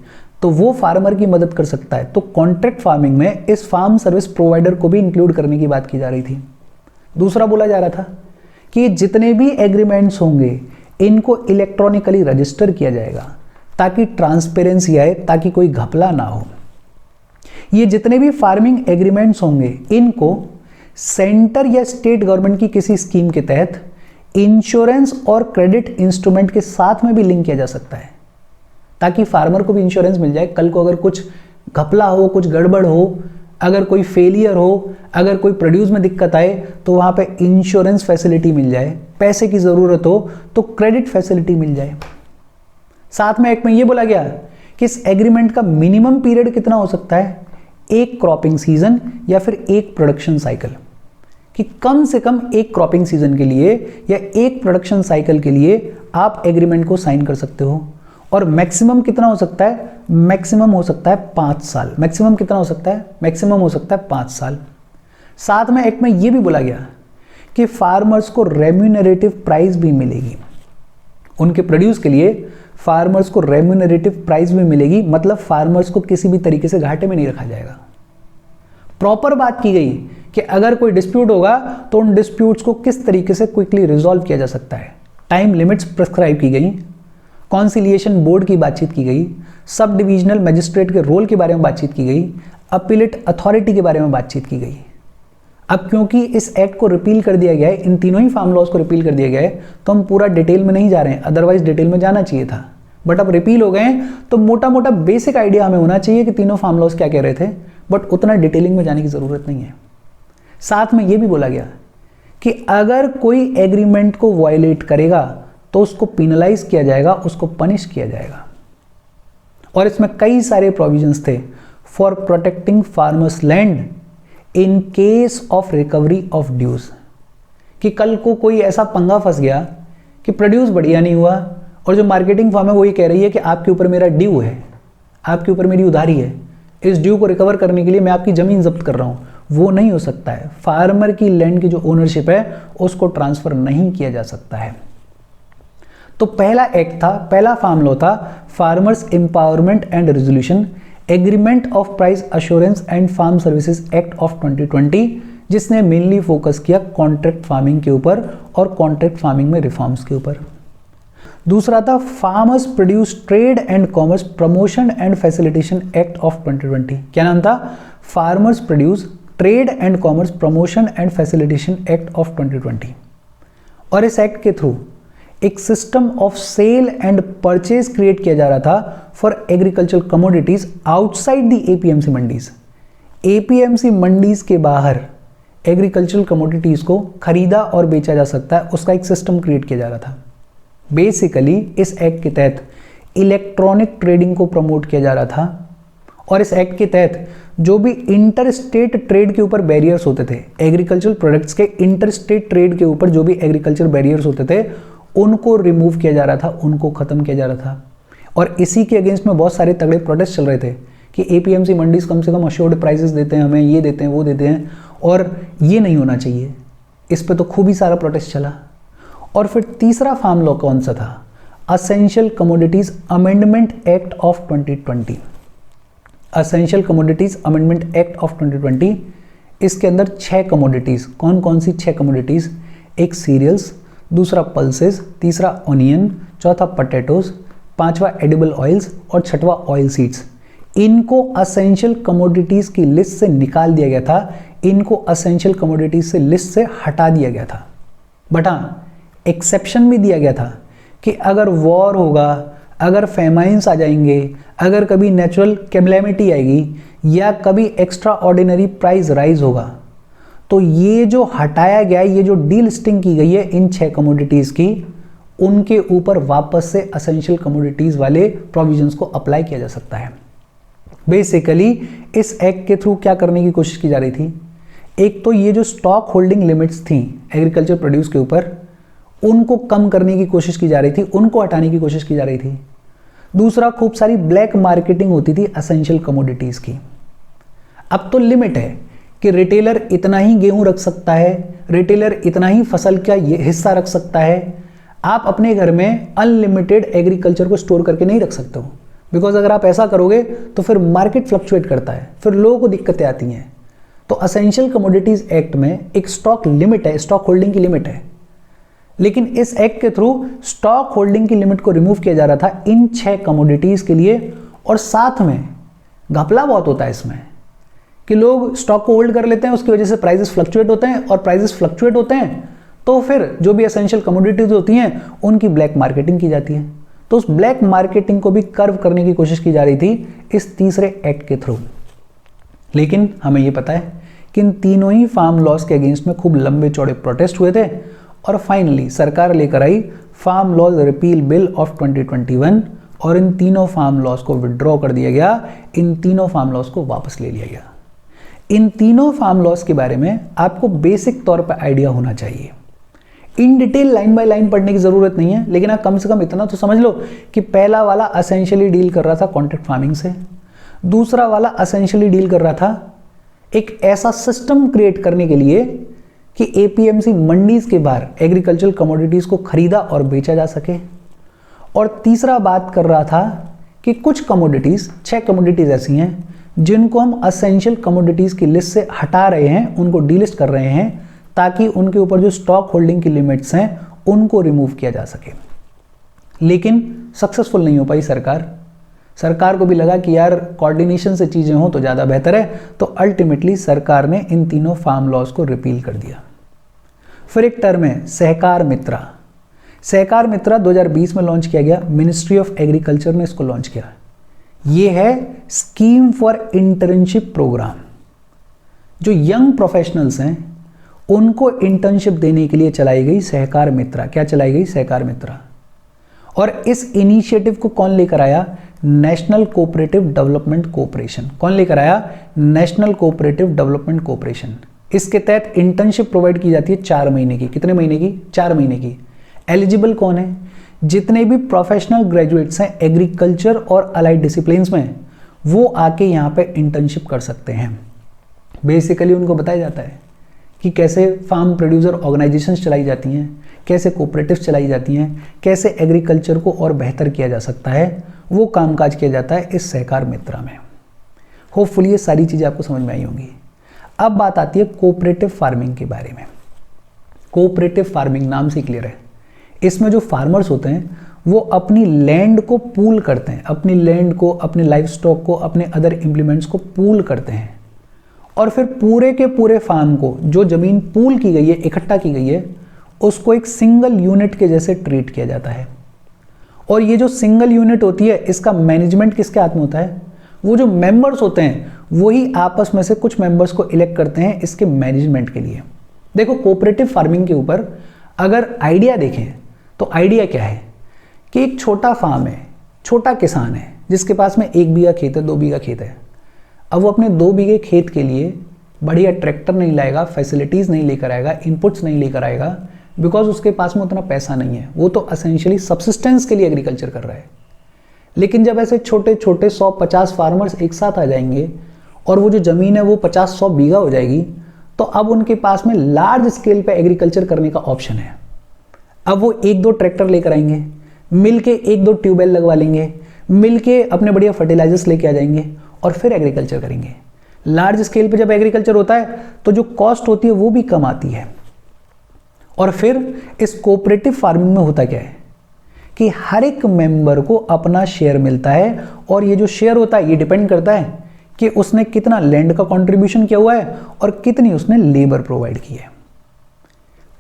तो वो फार्मर की मदद कर सकता है। तो कॉन्ट्रैक्ट फार्मिंग में इस फार्म सर्विस प्रोवाइडर को भी इंक्लूड करने की बात की जा रही थी। दूसरा बोला जा रहा था कि जितने भी एग्रीमेंट्स होंगे इनको इलेक्ट्रॉनिकली रजिस्टर किया जाएगा ताकि ट्रांसपेरेंसी आए, ताकि कोई घपला ना हो। ये जितने भी फार्मिंग एग्रीमेंट्स होंगे इनको सेंटर या स्टेट गवर्नमेंट की किसी स्कीम के तहत इंश्योरेंस और क्रेडिट इंस्ट्रूमेंट के साथ में भी लिंक किया जा सकता है, ताकि फार्मर को भी इंश्योरेंस मिल जाए। कल को अगर कुछ घपला हो, कुछ गड़बड़ हो, अगर कोई फेलियर हो, अगर कोई प्रोड्यूस में दिक्कत आए तो वहाँ पे इंश्योरेंस फैसिलिटी मिल जाए। पैसे की ज़रूरत हो तो क्रेडिट फैसिलिटी मिल जाए। साथ में एक में ये बोला गया कि इस एग्रीमेंट का मिनिमम पीरियड कितना हो सकता है? एक क्रॉपिंग सीजन या फिर एक प्रोडक्शन साइकिल, कि कम से कम एक क्रॉपिंग सीजन के लिए या एक प्रोडक्शन साइकिल के लिए आप एग्रीमेंट को साइन कर सकते हो। और मैक्सिमम कितना हो सकता है? मैक्सिमम हो सकता है 5 साल। मैक्सिमम कितना हो सकता है? मैक्सिमम हो सकता है 5 साल। साथ में एक में ये भी बोला गया कि फार्मर्स को रेम्यूनरेटिव प्राइस भी मिलेगी। उनके प्रोड्यूस के लिए फार्मर्स को रेम्यूनरेटिव प्राइस भी मिलेगी, मतलब फार्मर्स को किसी भी तरीके से घाटे में नहीं रखा जाएगा। प्रॉपर बात की गई कि अगर कोई डिस्प्यूट होगा तो उन डिस्प्यूट्स को किस तरीके से क्विकली रिजॉल्व किया जा सकता है। टाइम लिमिट्स प्रिस्क्राइब की गई, कॉन्सिलिएशन बोर्ड की बातचीत की गई, सब डिविजनल मजिस्ट्रेट के रोल के बारे में बातचीत की गई, अपीलेट अथॉरिटी के बारे में बातचीत की गई। अब क्योंकि इस एक्ट को रिपील कर दिया गया है, इन तीनों ही फार्म लॉज को रिपील कर दिया गया है, तो हम पूरा डिटेल में नहीं जा रहे हैं, अदरवाइज डिटेल में जाना चाहिए था। बट अब रिपील हो गए हैं तो मोटा मोटा बेसिक आइडिया हमें होना चाहिए कि तीनों फार्म लॉज क्या कह रहे थे, बट उतना डिटेलिंग में जाने की ज़रूरत नहीं है। साथ में यह भी बोला गया कि अगर कोई एग्रीमेंट को वायलेट करेगा तो उसको पिनलाइज किया जाएगा, उसको पनिश किया जाएगा। और इसमें कई सारे प्रोविजंस थे for protecting farmers land in case of recovery of dues, कि कल को कोई ऐसा पंगा फंस गया कि प्रोड्यूस बढ़िया नहीं हुआ, और जो मार्केटिंग फर्म है वो ये कह रही है कि आपके ऊपर मेरा ड्यू है, आपके ऊपर मेरी उधारी है, इस ड्यू को रिकवर करने के लिए मैं आपकी ज़मीन जब्त कर रहा हूँ, वो नहीं हो सकता है। फार्मर की लैंड की जो ओनरशिप है उसको ट्रांसफ़र नहीं किया जा सकता है। तो पहला एक्ट था, पहला फार्म लॉ था farmers empowerment and resolution agreement of price assurance and farm services act of 2020, जिसने मेनली फोकस किया कॉन्ट्रैक्ट फार्मिंग के ऊपर और कॉन्ट्रैक्ट फार्मिंग में रिफॉर्म्स के ऊपर। दूसरा था farmers produce trade and commerce promotion and facilitation act of 2020। क्या नाम था? Farmers produce trade and commerce promotion and facilitation act of 2020। और इस एक्ट के थ्रू एक system of sale and purchase create किया जा रहा था for agricultural commodities outside the APMC mandis. APMC mandis के बाहर एग्रीकल्चरल कमोडिटीज को खरीदा और बेचा जा सकता है, उसका एक सिस्टम क्रिएट किया जा रहा था। बेसिकली इस एक्ट के तहत इलेक्ट्रॉनिक ट्रेडिंग को प्रमोट किया जा रहा था, और इस एक्ट के तहत जो भी इंटर स्टेट ट्रेड के ऊपर बैरियर्स होते थे, एग्रीकल्चरल प्रोडक्ट्स के इंटर स्टेट ट्रेड के ऊपर जो भी एग्रीकल्चर बैरियर्स होते थे उनको रिमूव किया जा रहा था, उनको खत्म किया जा रहा था। और इसी के अगेंस्ट में बहुत सारे तगड़े प्रोटेस्ट चल रहे थे कि एपीएमसी मंडीज कम से कम अश्योर्ड प्राइसेस देते हैं हमें, ये देते हैं, वो देते हैं, और ये नहीं होना चाहिए। इस पे तो खूब ही सारा प्रोटेस्ट चला। और फिर तीसरा फार्म लॉ कौन सा था? Essential commodities amendment act of 2020। Essential commodities amendment act of 2020, इसके अंदर 6 कमोडिटीज, कौन कौन सी 6 कमोडिटीज? एक सीरियल्स, दूसरा पल्सेस, तीसरा ऑनियन, चौथा पोटैटोज, पांचवा एडिबल ऑयल्स और छठवा ऑयल सीड्स। इनको असेंशियल कमोडिटीज की लिस्ट से निकाल दिया गया था, इनको असेंशियल कमोडिटीज से लिस्ट से हटा दिया गया था। बट हाँ, एक्सेप्शन भी दिया गया था कि अगर वॉर होगा, अगर फेमाइंस आ जाएंगे, अगर कभी नेचुरल कैलेमिटी आएगी या कभी एक्स्ट्रा ऑर्डिनरी प्राइस राइज होगा, तो ये जो हटाया गया है, ये जो डीलिस्टिंग की गई है इन 6 कमोडिटीज़ की, उनके ऊपर वापस से असेंशियल कमोडिटीज़ वाले प्रोविजंस को अप्लाई किया जा सकता है। बेसिकली इस एक्ट के थ्रू क्या करने की कोशिश की जा रही थी? एक तो ये जो स्टॉक होल्डिंग लिमिट्स थी एग्रीकल्चर प्रोड्यूस के ऊपर, उनको कम करने की कोशिश की जा रही थी, उनको हटाने की कोशिश की जा रही थी। दूसरा, खूब सारी ब्लैक मार्केटिंग होती थी असेंशियल कमोडिटीज़ की। अब तो लिमिट है कि रिटेलर इतना ही गेहूं रख सकता है, रिटेलर इतना ही फसल का हिस्सा रख सकता है। आप अपने घर में अनलिमिटेड एग्रीकल्चर को स्टोर करके नहीं रख सकते हो, बिकॉज अगर आप ऐसा करोगे तो फिर मार्केट फ्लक्चुएट करता है, फिर लोगों को दिक्कतें आती हैं। तो असेंशियल कमोडिटीज एक्ट में एक स्टॉक लिमिट है, स्टॉक होल्डिंग की लिमिट है, लेकिन इस एक्ट के थ्रू स्टॉक होल्डिंग की लिमिट को रिमूव किया जा रहा था इन 6 कमोडिटीज के लिए। और साथ में घपला बहुत होता है इसमें कि लोग स्टॉक को होल्ड कर लेते हैं, उसकी वजह से प्राइसेस फ्लक्चुएट होते हैं, और प्राइसेस फ्लक्चुएट होते हैं तो फिर जो भी एसेंशियल कमोडिटीज होती हैं उनकी ब्लैक मार्केटिंग की जाती है। तो उस ब्लैक मार्केटिंग को भी कर्व करने की कोशिश की जा रही थी इस तीसरे एक्ट के थ्रू। लेकिन हमें यह पता है कि इन तीनों ही फार्म लॉज के अगेंस्ट में खूब लंबे चौड़े प्रोटेस्ट हुए थे, और फाइनली सरकार लेकर आई farm laws repeal bill of 2021, और इन तीनों फार्म लॉज को विड्रॉ कर दिया गया, इन तीनों फार्म लॉज को वापस ले लिया गया। इन तीनों फार्म लॉज के बारे में आपको बेसिक तौर पर आइडिया होना चाहिए। In detail line by line पढ़ने की जरूरत नहीं है, लेकिन आप कम से कम इतना तो समझ लो कि पहला वाला असेंशियली डील कर रहा था कॉन्ट्रैक्ट फार्मिंग से, दूसरा वाला असेंशियली डील कर रहा था एक ऐसा सिस्टम क्रिएट करने के लिए कि एपीएमसी मंडीज के बाहर एग्रीकल्चरल कमोडिटीज को खरीदा और बेचा जा सके, और तीसरा बात कर रहा था कि कुछ कमोडिटीज, 6 कमोडिटीज ऐसी हैं जिनको हम असेंशियल कमोडिटीज की लिस्ट से हटा रहे हैं, उनको डीलिस्ट कर रहे हैं, ताकि उनके ऊपर जो स्टॉक होल्डिंग की लिमिट्स हैं उनको रिमूव किया जा सके। लेकिन सक्सेसफुल नहीं हो पाई सरकार को भी लगा कि यार कोऑर्डिनेशन से चीज़ें हो तो ज़्यादा बेहतर है, तो अल्टीमेटली सरकार ने इन तीनों फार्म लॉज को रिपील कर दिया। फिर एक टर्म है सहकार मित्रा। सहकार मित्रा 2020 में लॉन्च किया गया, मिनिस्ट्री ऑफ एग्रीकल्चर ने इसको लॉन्च किया। ये है स्कीम फॉर इंटर्नशिप प्रोग्राम। जो यंग प्रोफेशनल्स हैं उनको इंटर्नशिप देने के लिए चलाई गई सहकार मित्रा। क्या चलाई गई? सहकार मित्रा। और इस इनिशिएटिव को कौन लेकर आया? National cooperative development corporation. कौन लेकर आया? National cooperative development corporation. इसके तहत इंटर्नशिप प्रोवाइड की जाती है 4 महीने की। कितने महीने की? 4 महीने की। एलिजिबल कौन है? जितने भी प्रोफेशनल ग्रेजुएट्स हैं एग्रीकल्चर और अलाइड डिसिप्लिन्स में, वो आके यहाँ पे इंटर्नशिप कर सकते हैं। बेसिकली उनको बताया जाता है कि कैसे फार्म प्रोड्यूसर ऑर्गेनाइजेशंस चलाई जाती हैं, कैसे कोऑपरेटिव्स चलाई जाती हैं, कैसे एग्रीकल्चर को और बेहतर किया जा सकता है, वो कामकाज किया जाता है इस सहकार मित्रा में। होपफुली ये सारी चीज़ें आपको समझ में आई होंगी। अब बात आती है कोऑपरेटिव फार्मिंग के बारे में। कोऑपरेटिव फार्मिंग नाम से क्लियर है, इसमें जो फार्मर्स होते हैं वो अपनी लैंड को पूल करते हैं, अपनी लैंड को, अपने लाइफ स्टॉक को, अपने अदर इम्प्लीमेंट्स को पूल करते हैं और फिर पूरे के पूरे फार्म को, जो ज़मीन पूल की गई है, इकट्ठा की गई है, उसको एक सिंगल यूनिट के जैसे ट्रीट किया जाता है। और ये जो सिंगल यूनिट होती है, इसका मैनेजमेंट किसके हाथ में होता है? वो जो मेंबर्स होते हैं वही आपस में से कुछ मेंबर्स को इलेक्ट करते हैं इसके मैनेजमेंट के लिए। देखो, कोऑपरेटिव फार्मिंग के ऊपर अगर आइडिया देखें तो आइडिया क्या है कि एक छोटा फार्म है, छोटा किसान है जिसके पास में 1 बीघा खेत है, 2 बीघा खेत है। अब वो अपने 2 बीघे खेत के लिए बढ़िया ट्रैक्टर नहीं लाएगा, फैसिलिटीज़ नहीं लेकर आएगा, इनपुट्स नहीं लेकर आएगा, बिकॉज उसके पास में उतना पैसा नहीं है। वो तो असेंशियली सब्सिस्टेंस के लिए एग्रीकल्चर कर रहा है। लेकिन जब ऐसे छोटे छोटे 100-50 फार्मर्स एक साथ आ जाएंगे और वो जो ज़मीन है वो 50-100 बीघा हो जाएगी, तो अब उनके पास में लार्ज स्केल पे एग्रीकल्चर करने का ऑप्शन है। अब वो 1-2 ट्रैक्टर लेकर आएंगे, मिलके 1-2 ट्यूबवेल लगवा लेंगे, मिलके अपने बढ़िया फर्टिलाइजर्स लेके आ जाएंगे और फिर एग्रीकल्चर करेंगे। लार्ज स्केल पे जब एग्रीकल्चर होता है तो जो कॉस्ट होती है वो भी कम आती है। और फिर इस कोऑपरेटिव फार्मिंग में होता क्या है कि हर एक मेंबर को अपना शेयर मिलता है और ये जो शेयर होता है ये डिपेंड करता है कि उसने कितना लैंड का कंट्रीब्यूशन किया हुआ है और कितनी उसने लेबर प्रोवाइड की है।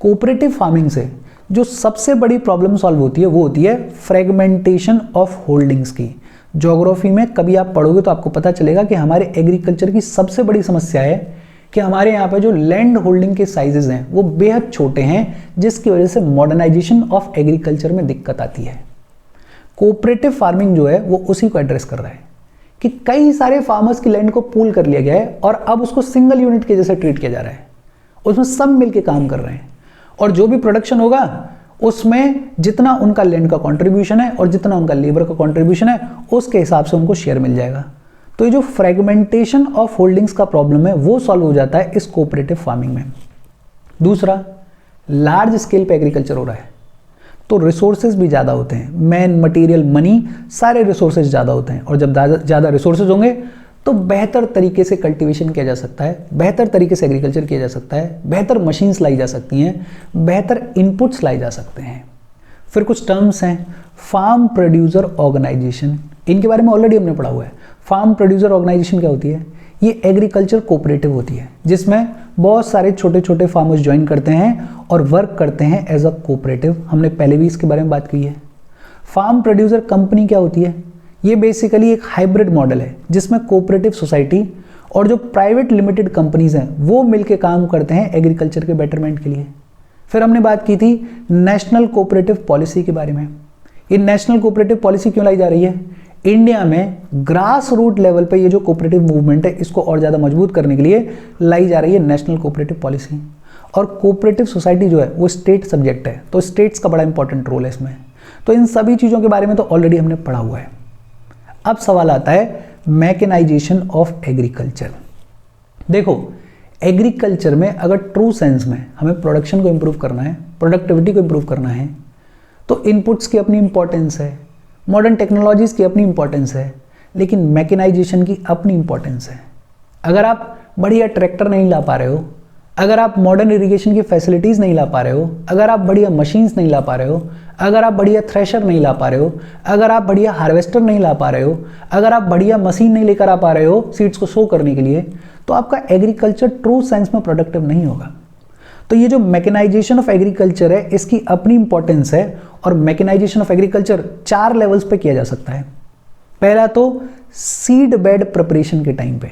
कोऑपरेटिव फार्मिंग से जो सबसे बड़ी प्रॉब्लम सॉल्व होती है वो होती है फ्रेगमेंटेशन ऑफ होल्डिंग्स की। ज्योग्राफी में कभी आप पढ़ोगे तो आपको पता चलेगा कि हमारे एग्रीकल्चर की सबसे बड़ी समस्या है कि हमारे यहाँ पे जो लैंड होल्डिंग के साइजेस हैं वो बेहद छोटे हैं, जिसकी वजह से मॉडर्नाइजेशन ऑफ एग्रीकल्चर में दिक्कत आती है। कोऑपरेटिव फार्मिंग जो है वो उसी को एड्रेस कर रहा है कि कई सारे फार्मर्स की लैंड को पूल कर लिया गया है और अब उसको सिंगल यूनिट के जैसे ट्रीट किया जा रहा है। उसमें सब मिलके काम कर रहे हैं और जो भी प्रोडक्शन होगा उसमें जितना उनका लैंड का कंट्रीब्यूशन है और जितना उनका लेबर का कंट्रीब्यूशन है उसके हिसाब से उनको शेयर मिल जाएगा। तो ये जो फ्रेगमेंटेशन ऑफ होल्डिंग्स का प्रॉब्लम है वो सॉल्व हो जाता है इस कोऑपरेटिव फार्मिंग में। दूसरा, लार्ज स्केल पे एग्रीकल्चर हो रहा है तो रिसोर्सेज भी ज़्यादा होते हैं, मैन, मटेरियल, मनी, सारे रिसोर्सेज ज़्यादा होते हैं। और जब ज़्यादा रिसोर्सेज होंगे तो बेहतर तरीके से कल्टीवेशन किया जा सकता है, बेहतर तरीके से एग्रीकल्चर किया जा सकता है, बेहतर मशीन्स लाई जा सकती हैं, बेहतर इनपुट्स लाई जा सकते हैं। फिर कुछ टर्म्स हैं, फार्म प्रोड्यूसर ऑर्गेनाइजेशन, इनके बारे में ऑलरेडी हमने पढ़ा हुआ है। फार्म प्रोड्यूसर ऑर्गेनाइजेशन क्या होती है? ये एग्रीकल्चर कोऑपरेटिव होती है जिसमें बहुत सारे छोटे छोटे फार्मर्स ज्वाइन करते हैं और वर्क करते हैं एज अ कोऑपरेटिव। हमने पहले भी इसके बारे में बात की है। फार्म प्रोड्यूसर कंपनी क्या होती है? ये बेसिकली एक हाइब्रिड मॉडल है जिसमें कोऑपरेटिव सोसाइटी और जो प्राइवेट लिमिटेड कंपनीज हैं वो मिलकर काम करते हैं एग्रीकल्चर के बेटरमेंट के लिए। फिर हमने बात की थी नेशनल कोऑपरेटिव पॉलिसी के बारे में। ये नेशनल कोऑपरेटिव पॉलिसी क्यों लाई जा रही है? इंडिया में ग्रास रूट लेवल पे ये जो कोऑपरेटिव मूवमेंट है इसको और ज़्यादा मजबूत करने के लिए लाई जा रही है नेशनल कोऑपरेटिव पॉलिसी। और कोऑपरेटिव सोसाइटी जो है वो स्टेट सब्जेक्ट है तो स्टेट्स का बड़ा इंपॉर्टेंट रोल है इसमें। तो इन सभी चीज़ों के बारे में तो ऑलरेडी हमने पढ़ा हुआ है। अब सवाल आता है मैकेनाइजेशन ऑफ एग्रीकल्चर। देखो, एग्रीकल्चर में अगर ट्रू सेंस में हमें प्रोडक्शन को इम्प्रूव करना है, प्रोडक्टिविटी को इम्प्रूव करना है, तो इनपुट्स की अपनी इंपॉर्टेंस है, मॉडर्न टेक्नोलॉजीज़ की अपनी इंपॉर्टेंस है, लेकिन मैकेनाइजेशन की अपनी इंपॉर्टेंस है। अगर आप बढ़िया ट्रैक्टर नहीं ला पा रहे हो, अगर आप मॉडर्न इरिगेशन की फैसिलिटीज़ नहीं ला पा रहे हो, अगर आप बढ़िया मशीन्स नहीं ला पा रहे हो, अगर आप बढ़िया थ्रेशर नहीं ला पा रहे हो, अगर आप बढ़िया हार्वेस्टर नहीं ला पा रहे हो, अगर आप बढ़िया मशीन नहीं लेकर आ पा रहे हो सीड्स को सो करने के लिए, तो आपका एग्रीकल्चर ट्रू सेंस में प्रोडक्टिव नहीं होगा। तो ये जो मैकेनाइजेशन ऑफ एग्रीकल्चर है इसकी अपनी इंपॉर्टेंस है और मैकेनाइजेशन ऑफ एग्रीकल्चर 4 लेवल्स पे किया जा सकता है। पहला तो सीड बेड प्रिपरेशन के टाइम पे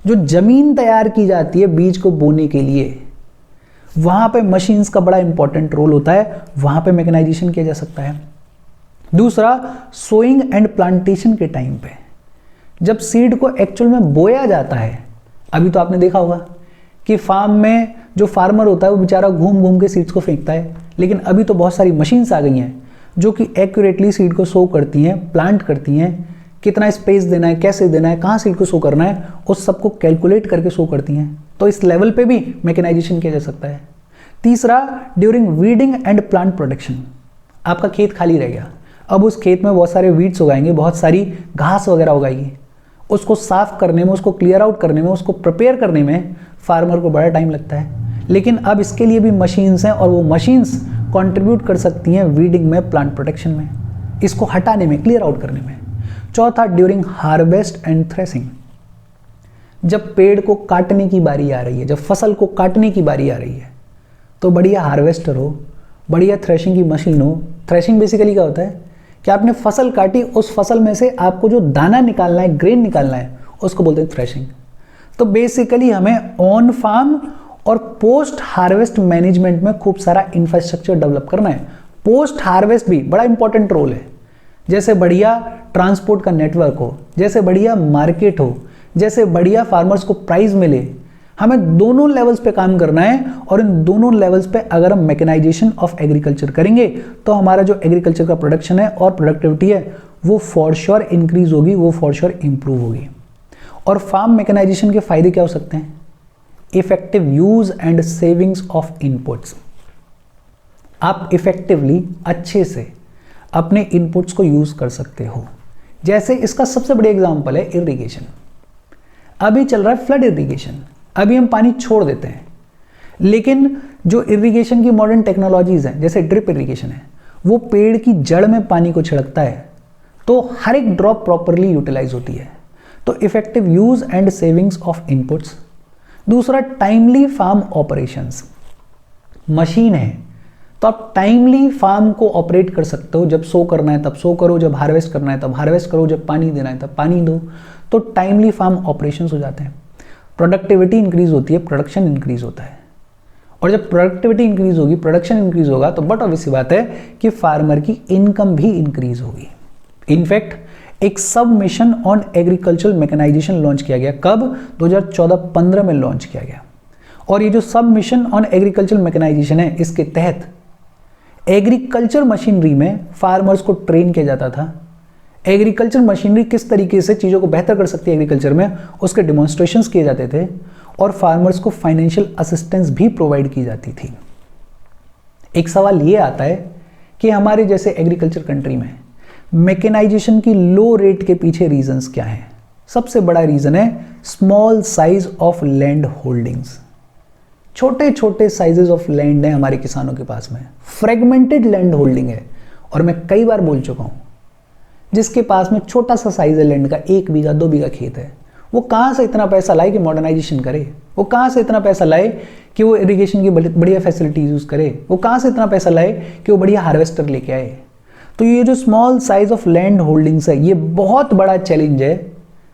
जो जमीन तैयार की जाती है बीज को बोने के लिए, वहां पे मशीन्स का बड़ा इंपॉर्टेंट रोल होता है, वहां पे मैकेनाइजेशन किया जा सकता है। दूसरा, सोइंग एंड प्लांटेशन के टाइम पे जब सीड को एक्चुअल में बोया जाता है। अभी तो आपने देखा होगा कि फार्म में जो फार्मर होता है वो बेचारा घूम घूम के सीड्स को फेंकता है, लेकिन अभी तो बहुत सारी मशीन्स आ गई हैं जो कि एक्यूरेटली सीड को शो करती हैं, प्लांट करती हैं, कितना स्पेस देना है, कैसे देना है, कहाँ सीड को शो करना है, उस सबको कैलकुलेट करके शो करती हैं। तो इस लेवल पे भी मैकेनाइजेशन किया जा सकता है। तीसरा, during weeding and plant protection. आपका खेत खाली रह गया, अब उस खेत में बहुत सारे वीड्स उगाएंगे, बहुत सारी घास वगैरह उगाएगी, उसको साफ करने में, उसको क्लियर आउट करने में, उसको प्रिपेयर करने में फार्मर को बड़ा टाइम लगता है। लेकिन अब इसके लिए भी मशीन्स हैं और वो मशीन्स कंट्रीब्यूट कर सकती हैं वीडिंग में, प्लांट प्रोटेक्शन में, इसको हटाने में, क्लियर आउट करने में। चौथा, ड्यूरिंग हार्वेस्ट एंड थ्रेसिंग। जब पेड़ को काटने की बारी आ रही है, जब फसल को काटने की बारी आ रही है, तो बढ़िया हार्वेस्टर हो, बढ़िया थ्रेशिंग की मशीन हो। थ्रेशिंग बेसिकली क्या होता है कि आपने फसल काटी, उस फसल में से आपको जो दाना निकालना है, ग्रेन निकालना है, उसको बोलते हैं थ्रेशिंग। तो बेसिकली हमें ऑन फार्म और पोस्ट हार्वेस्ट मैनेजमेंट में खूब सारा इंफ्रास्ट्रक्चर डेवलप करना है। पोस्ट हार्वेस्ट भी बड़ा इंपॉर्टेंट रोल है, जैसे बढ़िया ट्रांसपोर्ट का नेटवर्क हो, जैसे बढ़िया मार्केट हो, जैसे बढ़िया फार्मर्स को प्राइस मिले। हमें दोनों लेवल्स पे काम करना है और इन दोनों लेवल्स पे अगर हम मैकेनाइजेशन ऑफ एग्रीकल्चर करेंगे तो हमारा जो एग्रीकल्चर का प्रोडक्शन है और प्रोडक्टिविटी है वो फॉर श्योर इंक्रीज होगी, वो फॉर श्योर इंप्रूव होगी। और फार्म मैकेनाइजेशन के फायदे क्या हो सकते हैं? Effective use and savings of inputs. आप इफेक्टिवली, अच्छे से अपने इनपुट्स को यूज कर सकते हो। जैसे इसका सबसे बड़ा एग्जांपल है इरिगेशन। अभी चल रहा है फ्लड इरिगेशन, अभी हम पानी छोड़ देते हैं, लेकिन जो इरिगेशन की मॉडर्न टेक्नोलॉजीज हैं, जैसे ड्रिप इरिगेशन है, वो पेड़ की जड़ में पानी को छिड़कता है, तो हर एक ड्रॉप प्रॉपरली यूटिलाइज होती है। तो effective use and savings of inputs. दूसरा, टाइमली फार्म ऑपरेशंस। मशीन है तो आप टाइमली फार्म को ऑपरेट कर सकते हो। जब सो करना है तब सो करो, जब हार्वेस्ट करना है तब हार्वेस्ट करो, जब पानी देना है तब पानी दो। तो टाइमली फार्म ऑपरेशंस हो जाते हैं। प्रोडक्टिविटी इंक्रीज होती है, प्रोडक्शन इंक्रीज होता है। और जब प्रोडक्टिविटी इंक्रीज होगी, प्रोडक्शन इंक्रीज होगा, तो बट ऑब्वियस सी बात है कि फार्मर की इनकम भी इंक्रीज होगी। इनफैक्ट एक sub mission on agricultural mechanisation launch किया गया। कब? 2014-15 में लॉन्च किया गया। और ये जो सब मिशन ऑन एग्रीकल्चरल मैकेनाइजेशन है, इसके तहत एग्रीकल्चर मशीनरी में फार्मर्स को ट्रेन किया जाता था। एग्रीकल्चर मशीनरी किस तरीके से चीज़ों को बेहतर कर सकती है एग्रीकल्चर में, उसके डिमॉन्स्ट्रेशंस किए जाते थे और फार्मर्स को फाइनेंशियल असिस्टेंस भी प्रोवाइड की जाती थी। एक सवाल ये आता है कि हमारे जैसे एग्रीकल्चर कंट्री में मैकेनाइजेशन की लो रेट के पीछे रीजंस क्या हैं? सबसे बड़ा रीजन है small size of land holdings. छोटे छोटे साइजेस ऑफ लैंड है हमारे किसानों के पास में, फ्रेगमेंटेड लैंड होल्डिंग है। और मैं कई बार बोल चुका हूं, जिसके पास में छोटा सा साइज है लैंड का, 1 बीघा 2 बीघा खेत है, वो कहां से इतना पैसा लाए कि मॉडर्नाइजेशन करे? वो कहां से इतना पैसा लाए कि वो इरिगेशन की बढ़िया फैसिलिटी यूज करे? वो कहां से इतना पैसा लाए कि वो बढ़िया हार्वेस्टर लेके आए? तो ये जो small size of land holdings है, ये बहुत बड़ा चैलेंज है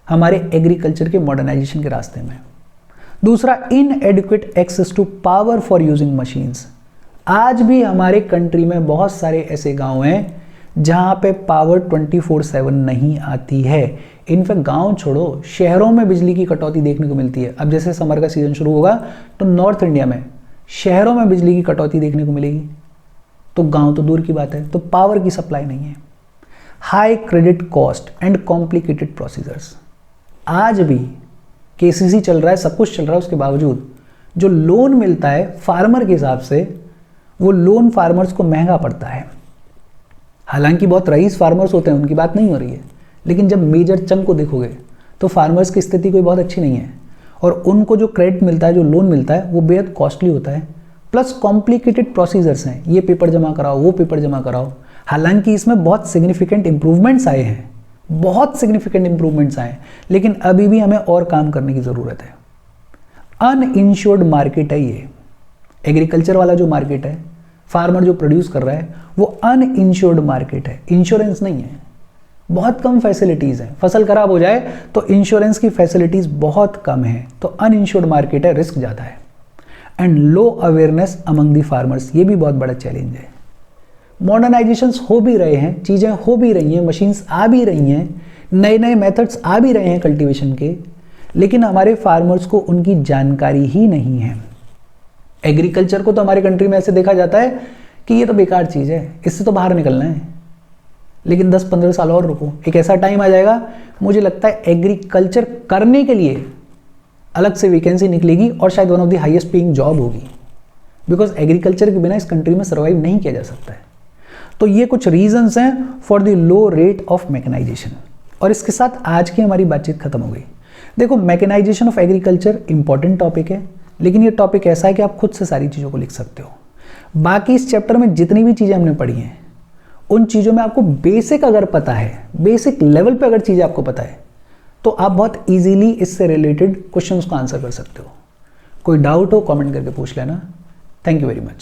हमारे एग्रीकल्चर के मॉडर्नाइजेशन के रास्ते में। दूसरा, inadequate access to power for using machines. आज भी हमारे कंट्री में बहुत सारे ऐसे गांव हैं जहां पे पावर 24/7 नहीं आती है। इनफैक्ट गांव छोड़ो, शहरों में बिजली की कटौती देखने को मिलती है। अब जैसे समर का सीजन शुरू होगा तो नॉर्थ इंडिया में शहरों में बिजली की कटौती देखने को मिलेगी, तो गांव तो दूर की बात है। तो पावर की सप्लाई नहीं है। High credit cost and complicated procedures. आज भी केसीसी चल रहा है, सब कुछ चल रहा है, उसके बावजूद जो लोन मिलता है फार्मर के हिसाब से, वो लोन फार्मर्स को महंगा पड़ता है। हालांकि बहुत रईस फार्मर्स होते हैं, उनकी बात नहीं हो रही है, लेकिन जब मेजर चंक को देखोगे तो फार्मर्स की स्थिति कोई बहुत अच्छी नहीं है। और उनको जो क्रेडिट मिलता है, जो लोन मिलता है, वो बेहद कॉस्टली होता है। प्लस कॉम्प्लिकेटेड प्रोसीजर्स हैं, ये पेपर जमा कराओ, वो पेपर जमा कराओ। हालांकि इसमें बहुत सिग्निफिकेंट इंप्रूवमेंट्स आए हैं, बहुत सिग्निफिकेंट इंप्रूवमेंट्स आए हैं, लेकिन अभी भी हमें और काम करने की ज़रूरत है। अनइंश्योर्ड मार्केट है ये एग्रीकल्चर वाला जो मार्केट है, फार्मर जो प्रोड्यूस कर रहा है, वो अनइंश्योर्ड मार्केट है, इंश्योरेंस नहीं है। बहुत कम फैसिलिटीज़ हैं, फसल खराब हो जाए तो इंश्योरेंस की फैसिलिटीज़ बहुत कम है, तो अनइंश्योर्ड मार्केट है, रिस्क ज़्यादा है। And low awareness among the farmers, ये भी बहुत बड़ा चैलेंज है। मॉडर्नाइजेशंस हो भी रहे हैं, चीज़ें हो भी रही हैं, मशीन्स आ भी रही हैं, नए नए मेथड्स आ भी रहे हैं कल्टीवेशन के, लेकिन हमारे फार्मर्स को उनकी जानकारी ही नहीं है। एग्रीकल्चर को तो हमारे कंट्री में ऐसे देखा जाता है कि ये तो बेकार चीज़ है, इससे तो बाहर निकलना है, लेकिन 10-15 साल और रुको, एक ऐसा टाइम आ जाएगा मुझे लगता है एग्रीकल्चर करने के लिए अलग से वैकेंसी निकलेगी और शायद one of the highest paying job होगी, बिकॉज एग्रीकल्चर के बिना इस कंट्री में सर्वाइव नहीं किया जा सकता है। तो ये कुछ रीजंस हैं for the low rate of mechanisation. और इसके साथ आज की हमारी बातचीत खत्म हो गई। देखो, mechanisation of agriculture important topic है, लेकिन ये टॉपिक ऐसा है कि आप खुद से सारी चीज़ों को लिख सकते हो। बाकी इस चैप्टर में जितनी भी चीज़ें हमने पढ़ी हैं, उन चीज़ों में आपको बेसिक अगर पता है, बेसिक लेवल पे अगर चीज़ें आपको पता है, तो आप बहुत इजीली इससे रिलेटेड क्वेश्चंस को आंसर कर सकते हो। कोई डाउट हो कमेंट करके पूछ लेना। Thank you very much.